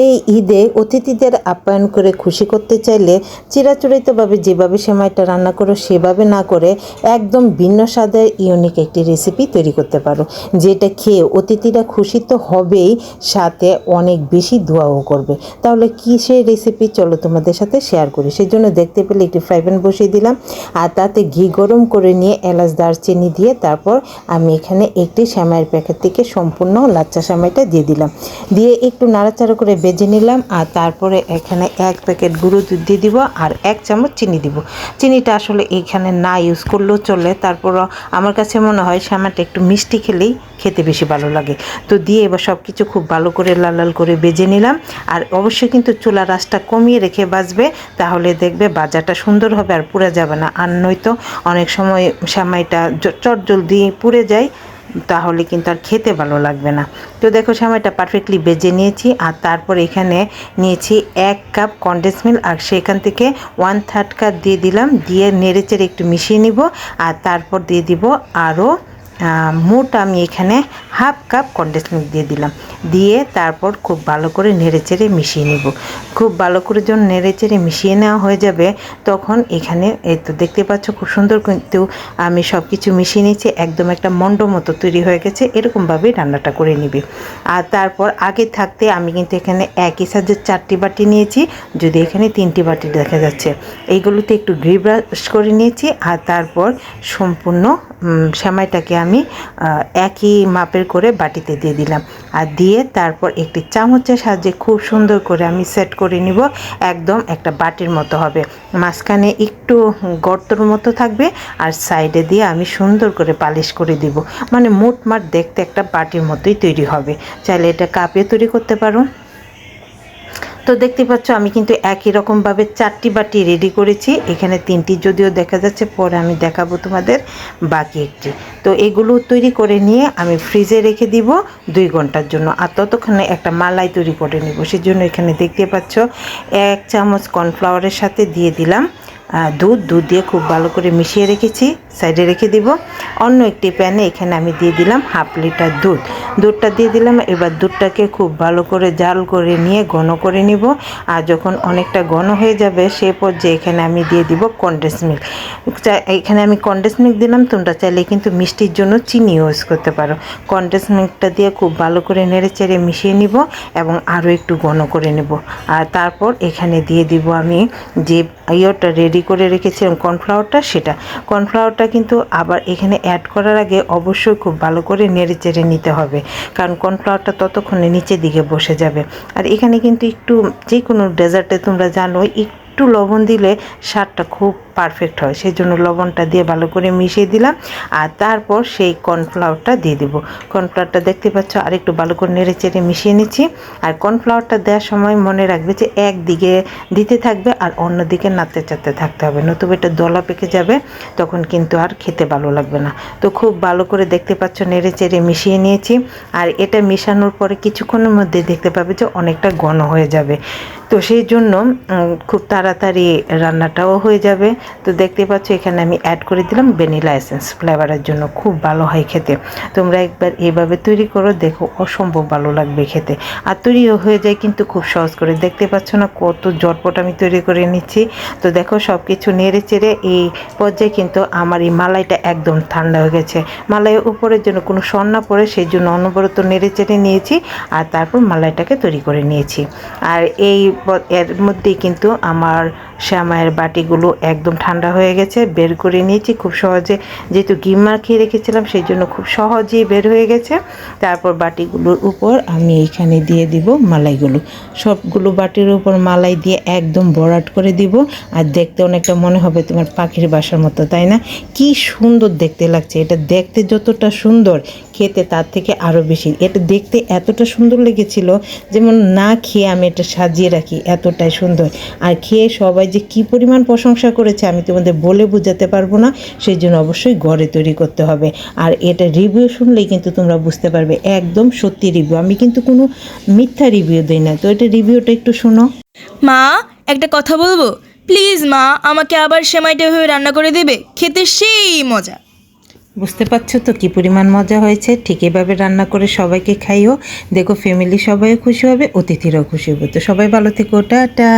এই ঈদে অতিথিদের আপ্যায়ন করে খুশি করতে চাইলে চিরাচরিতভাবে যেভাবে সেমাইটা রান্না করো সেভাবে না করে একদম ভিন্ন স্বাদের ইউনিক একটি রেসিপি তৈরি করতে পারো, যেটা খেয়ে অতিথিরা খুশি তো হবেই, সাথে অনেক বেশি দোয়াও করবে। তাহলে কী সেই রেসিপি, চলো তোমাদের সাথে শেয়ার করি। সেই জন্য দেখতে পেলে একটি ফ্রাই প্যান বসিয়ে দিলাম, আর তাতে ঘি গরম করে নিয়ে এলাচ দারচিনি দিয়ে তারপর আমি এখানে একটি সেমাইয়ের প্যাকেট থেকে সম্পূর্ণ লাচ্চা সেমাইটা দিয়ে দিলাম, দিয়ে একটু নাড়াচাড়া করে ভেজে নিলাম। আর তারপরে এখানে 1 প্যাকেট গুঁড়ো দুধ দিয়ে দিব আর 1 চামচ চিনি দিব। চিনিটা আসলে এখানে না ইউজ করলেও চলে, তারপরও আমার কাছে মনে হয় সেমাইটা একটু মিষ্টি খেলেই খেতে বেশি ভালো লাগে। তো দিয়ে এবার সব কিছু খুব ভালো করে লাল লাল করে ভেজে নিলাম। আর অবশ্যই কিন্তু চুলার আঁচটা কমিয়ে রেখে ভাজবে, তাহলে দেখবে ভাজাটা সুন্দর হবে আর পুড়ে যাবে না। আর নয়তো অনেক সময় সেমাইটা চটজলদি পুড়ে যায়, তাহলে কিন্তু আর খেতে ভালো লাগবে না। তো দেখো সেমাইটা পারফেক্টলি ভেজে নিয়েছি। আর তারপর এখানে নিয়েছি 1 কাপ কনডেন্স মিল্ক, আর সেখান থেকে 1/3 কাপ দিয়ে দিলাম, দিয়ে নেড়েচেড়ে একটু মিশিয়ে নিব। আর তারপর দিয়ে দিব আরও মোট আমি এখানে 1/2 কাপ কনডেন্স মিল্ক দিয়ে দিলাম, দিয়ে তারপর খুব ভালো করে নেড়েচেড়ে মিশিয়ে নিব। খুব ভালো করে যখন নেড়েচেড়ে মিশিয়ে নেওয়া হয়ে যাবে, তখন এখানে এই তো দেখতে পাচ্ছ খুব সুন্দর কিন্তু আমি সব কিছু মিশিয়ে নিয়েছি, একদম একটা মণ্ড মতো তৈরি হয়ে গেছে। এরকমভাবেই রান্নাটা করে নিবে। আর তারপর আগে থাকতে আমি কিন্তু এখানে একই সাইজের 4টি বাটি নিয়েছি, যদি এখানে 3টি বাটি দেখা যাচ্ছে। এইগুলোতে একটু ঘি ব্রাশ করে নিয়েছি। আর তারপর সম্পূর্ণ সেমাইটাকে আমি একই মাপের করে বাটিতে দিয়ে দিলাম, আর দিয়ে তারপর একটি চামচের সাহায্যে খুব সুন্দর করে আমি সেট করে নিব। একদম একটা বাটির মতো হবে, মাঝখানে একটু গর্তর মতো থাকবে, আর সাইডে দিয়ে আমি সুন্দর করে পালিশ করে দিব। মানে মোটমাট দেখতে একটা বাটির মতোই তৈরি হবে। চাইলে এটা কাপে তৈরি করতে পারো। তো দেখতে পাচ্ছ আমি কিন্তু একই রকমভাবে 4টি বাটি রেডি করেছি। এখানে 3টি যদিও দেখা যাচ্ছে, পরে আমি দেখাবো তোমাদের বাকি একটি। তো এগুলো তৈরি করে নিয়ে আমি ফ্রিজে রেখে দিব 2 ঘন্টার জন্য। আর ততক্ষণে একটা মালাই তৈরি করে নেব। সেজন্য এখানে দেখতে পাচ্ছ 1 চামচ কর্নফ্লাওয়ারের সাথে দিয়ে দিলাম দুধ দিয়ে খুব ভালো করে মিশিয়ে রেখেছি, সাইডে রেখে দিব। অন্য একটি প্যানে এখানে আমি দিয়ে দিলাম 1/2 লিটার দুধটা দিয়ে দিলাম। এবার দুধটাকে খুব ভালো করে জাল করে নিয়ে ঘন করে নিব। আর যখন অনেকটা ঘন হয়ে যাবে সে পর্যায়ে এখানে আমি দিয়ে দিব কনডেন্স মিল্ক। এখানে আমি কনডেন্স মিল্ক দিলাম, তোমরা চাইলে কিন্তু মিষ্টির জন্য চিনি ইউজ করতে পারো। কনডেন্স মিল্কটা দিয়ে খুব ভালো করে নেড়ে চেড়ে মিশিয়ে নিব এবং আরও একটু ঘন করে নেব। আর তারপর এখানে দিয়ে দিব আমি যে ইয়েটা রেডি করে রেখেছিলাম কর্নফ্লাওয়ারটা, সেটা কর্নফ্লাওয়ারটা কিন্তু আবার এখানে অ্যাড করার আগে অবশ্যই খুব ভালো করে নেড়ে চেড়ে নিতে হবে, কারণ কর্নফ্লাওয়ারটা ততক্ষণে নিচের দিকে বসে যাবে। আর এখানে কিন্তু একটু যে কোনো ডেজার্টে তোমরা জানো একটু লবণ দিলে স্বাদটা খুব পারফেক্ট হয়, সেই জন্য লবণটা দিয়ে ভালো করে মিশিয়ে দিলাম। আর তারপর সেই কর্নফ্লাওয়ারটা দিয়ে দিব। কর্নফ্লাওয়ারটা দেখতে পাচ্ছ আর একটু ভালো করে নেড়ে চেড়ে মিশিয়ে নিচ্ছি। আর কর্নফ্লাওয়ারটা দেওয়ার সময় মনে রাখবে যে একদিকে দিতে থাকবে আর অন্যদিকে নাড়তে চাড়তে থাকতে হবে, নতুবা এটা দলা পেকে যাবে, তখন কিন্তু আর খেতে ভালো লাগবে না। তো খুব ভালো করে দেখতে পাচ্ছ নেড়ে চেড়ে মিশিয়ে নিয়েছি। আর এটা মেশানোর পরে কিছুক্ষণের মধ্যে দেখতে পাবে যে অনেকটা ঘন হয়ে যাবে। তো সেই জন্য খুব তাড়াতাড়ি রান্নাটাও হয়ে যাবে। তো দেখতে পাচ্ছ এখানে আমি অ্যাড করে দিলাম ভ্যানিলা এসেন্স ফ্লেভারের জন্য, খুব ভালো হয় খেতে। তোমরা একবার এইভাবে তৈরি করো, দেখো অসম্ভব ভালো লাগবে খেতে। আর তৈরিও হয়ে যায় কিন্তু খুব সহজ করে। দেখতে পাচ্ছ না কত ঝটপট আমি তৈরি করে নিচ্ছি। তো দেখো সব কিছু নেড়ে চেড়ে এই পর্যায়ে কিন্তু আমার এই মালাইটা একদম ঠান্ডা হয়ে গেছে। মালাইয়ের উপরের জন্য কোনো সর না পড়ে সেই জন্য অনবরত নেড়ে চেড়ে নিয়েছি। আর তারপর মালাইটাকে তৈরি করে নিয়েছি। আর এর মধ্যেই কিন্তু আমার সেমাইয়ের বাটিগুলো একদম ঠান্ডা হয়ে গেছে, বের করে নিয়েছি খুব সহজে। যেহেতু ঘি মাখিয়ে রেখেছিলাম সেই জন্য খুব সহজেই বের হয়ে গেছে। তারপর বাটিগুলোর উপর আমি এইখানে দিয়ে দিব মালাইগুলো, সবগুলো বাটির উপর মালাই দিয়ে একদম ভরাট করে দিব। আর দেখতে অনেকটা মনে হবে তোমার পাখির বাসার মতো, তাই না? কি সুন্দর দেখতে লাগছে। এটা দেখতে যতটা সুন্দর, খেতে তার থেকে আরও বেশি। এটা দেখতে এতটা সুন্দর লেগেছিল যেমন না খেয়ে আমি এটা সাজিয়ে রাখি, এতটাই সুন্দর। আর খেয়ে সবাই যে কি পরিমাণ প্রশংসা করেছে আমি তোমাদের বলে বোঝাতে পারবো না। সেই জন্য অবশ্যই ঘরে তৈরি করতে হবে। আর এটা রিভিউ শুনলেই কিন্তু তোমরা বুঝতে পারবে একদম সত্যি রিভিউ, আমি কিন্তু কোনো মিথ্যা রিভিউ দিই না। তো এটা রিভিউটা একটু শোনো। মা, একটা কথা বলবো? প্লিজ মা, আমাকে আবার সেমাইটা হয়ে রান্না করে দেবে, খেতে সেই মজা। বুঝতে পারছো তো কি পরিমাণ মজা হয়েছে। ঠিক এভাবে রান্না করে সবাইকে খাইও, দেখো ফ্যামিলি সবাই খুশি হবে, অতিথিরাও খুশি হবে। তো সবাই ভালো থেকো, টাটা।